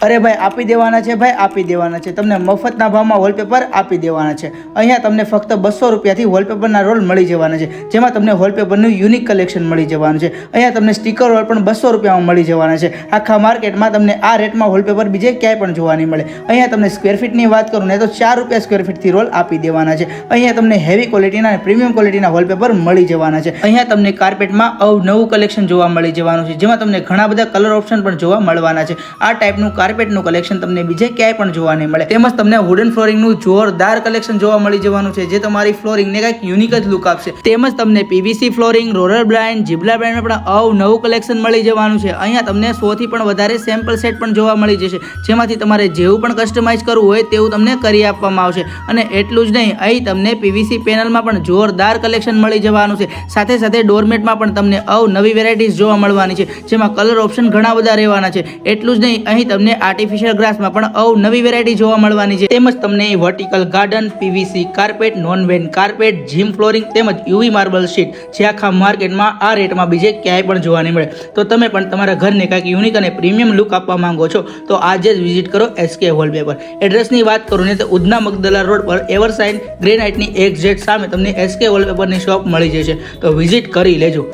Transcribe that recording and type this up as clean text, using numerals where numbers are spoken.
અરે ભાઈ આપી દેવાના છે ભાઈ, આપી દેવાના છે. તમને મફતના ભાવમાં વોલપેપર આપી દેવાના છે. અહીંયા તમને ફક્ત 200 રૂપિયાથી વોલપેપરના રોલ મળી જવાના છે, જેમાં તમને વોલપેપરનું યુનિક કલેક્શન મળી જવાનું છે. અહીંયા તમને સ્ટીકર રોલ પણ 200 રૂપિયામાં મળી જવાના છે. આખા માર્કેટમાં તમને આ રેટમાં વોલપેપર બીજે ક્યાંય પણ જોવા નહીં મળે. અહીંયા તમને સ્ક્વેર ફીટની વાત કરું ને તો 4 રૂપિયા સ્ક્વેર ફીટથી રોલ આપી દેવાના છે. અહીંયા તમને હેવી ક્વોલિટીના અને પ્રીમિયમ ક્વોલિટીના વોલપેપર મળી જવાના છે. અહીંયા તમને કાર્પેટમાં અવનવું કલેક્શન જોવા મળી જવાનું છે, જેમાં તમને ઘણા બધા કલર ઓપ્શન પણ જોવા મળવાના છે. આ ટાઈપનું કાર્પેટનું કલેક્શન તમને બીજે ક્યાંય પણ જોવા નહીં મળે. તેમજ તમને વુડન ફ્લોરિંગનું જોરદાર કલેક્શન જોવા મળી જવાનું છે, જે તમારી ફ્લોરિંગને કંઈક યુનિક જ લુક આપશે. તેમજ તમને પીવીસી ફ્લોરિંગ, રોલર બ્લાઇન્ડ, જીબ્લા બ્લાઇન્ડમાં પણ અવનવું કલેક્શન મળી જવાનું છે. અહીંયા તમને 100 થી પણ વધારે સેમ્પલ સેટ પણ જોવા મળી જશે, જેમાંથી તમારે જેવું પણ કસ્ટમાઇઝ કરવું હોય તેવું તમને કરી આપવામાં આવશે. અને એટલું જ નહીં, અહીં તમને પીવીસી પેનલમાં પણ જોરદાર કલેક્શન મળી જવાનું છે. સાથે સાથે ડોરમેટમાં પણ તમને અવનવી વેરાયટીઝ જોવા મળવાની છે, જેમાં કલર ઓપ્શન ઘણા બધા રહેવાના છે. એટલું જ નહીં, અહીં તમને આર્ટિફિશિયલ ગ્રાસમાં પણ અવનવી વેરાયટી જોવા મળવાની છે. તેમજ તમને vertical garden, PVC carpet, non woven carpet, gym flooring તેમજ યુવી માર્બલ શીટ, જે આખા માર્કેટમાં આ રેટમાં બીજે ક્યાંય પણ જોવા નહીં મળે. તો તમે પણ તમારા ઘરને કંઈક યુનિક અને પ્રીમિયમ લુક આપવા માંગો છો તો આજે જ વિઝિટ કરો SK વોલપેપર. એડ્રેસની વાત કરું ને તો ઉધના મગદલા રોડ પર એવરસાઇન ગ્રેનાઇટની એક્ઝેક્ટ સામે તમને SK વોલપેપરની શોપ મળી જશે. તો વિઝિટ કરી લેજો.